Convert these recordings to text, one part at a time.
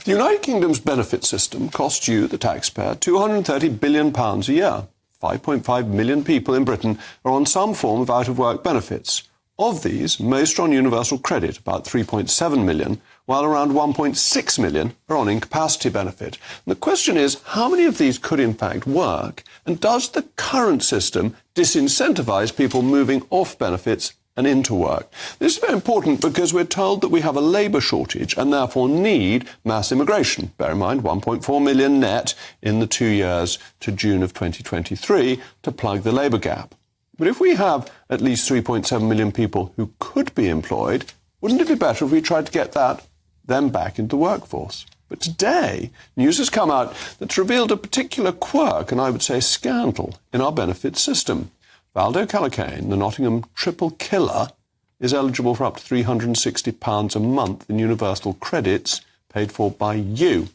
The United Kingdom's benefit system costs you, the taxpayer, £230 billion a year. 5.5 million people in Britain are on some form of out-of-work benefits. Of these, most are on universal credit, about 3.7 million, while around 1.6 million are on incapacity benefit. And the question is, how many of these could in fact work? And does the current system disincentivise people moving off benefits and into work? This is very important because we're told that we have a labour shortage and therefore need mass immigration. Bear in mind, 1.4 million net in the 2 years to June of 2023 to plug the labour gap. But if we have at least 3.7 million people who could be employed, wouldn't it be better if we tried to get them back into the workforce? But today, news has come out that's revealed a particular quirk, and I would say scandal, in our benefits system. Valdo Calocane, the Nottingham triple killer, is eligible for up to £360 a month in universal credits paid for by you.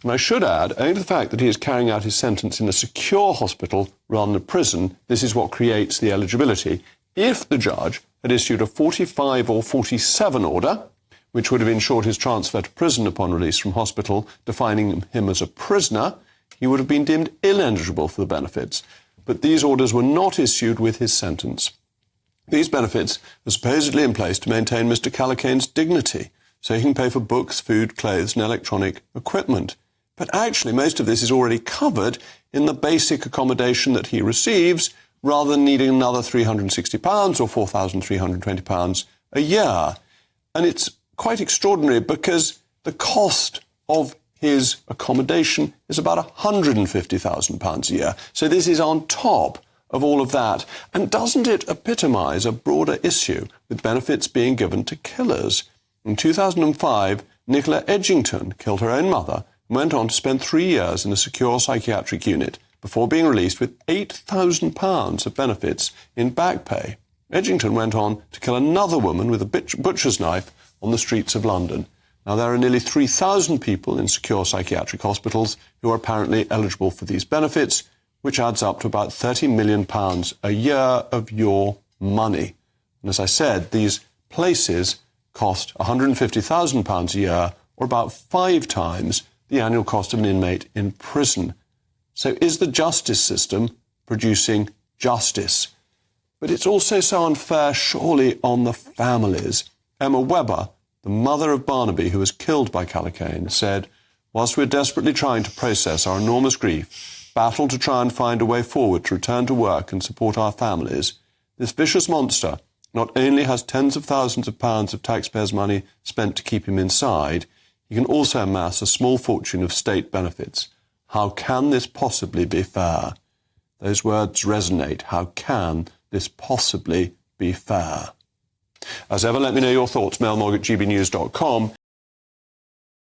And I should add, owing to the fact that he is carrying out his sentence in a secure hospital rather than a prison, this is what creates the eligibility. If the judge had issued a 45 or 47 order, which would have ensured his transfer to prison upon release from hospital, defining him as a prisoner, he would have been deemed ineligible for the benefits. But these orders were not issued with his sentence. These benefits are supposedly in place to maintain Mr. Calocane's dignity, so he can pay for books, food, clothes and electronic equipment. But actually, most of this is already covered in the basic accommodation that he receives, rather than needing another £360 or £4,320 a year. And it's quite extraordinary because the cost of his accommodation is about £150,000 a year. So this is on top of all of that. And doesn't it epitomise a broader issue with benefits being given to killers? In 2005, Nicola Edgington killed her own mother and went on to spend 3 years in a secure psychiatric unit before being released with £8,000 of benefits in back pay. Edgington went on to kill another woman with a butcher's knife on the streets of London. Now, there are nearly 3,000 people in secure psychiatric hospitals who are apparently eligible for these benefits, which adds up to about £30 million a year of your money. And as I said, these places cost £150,000 a year, or about 5 times the annual cost of an inmate in prison. So is the justice system producing justice? But it's also so unfair, surely, on the families. Emma Webber, the mother of Barnaby, who was killed by Calocane, said, "Whilst we're desperately trying to process our enormous grief, battle to try and find a way forward to return to work and support our families, this vicious monster not only has tens of thousands of pounds of taxpayers' money spent to keep him inside, he can also amass a small fortune of state benefits. How can this possibly be fair?" Those words resonate. How can this possibly be fair? As ever, let me know your thoughts. mailmog@gbnews.com.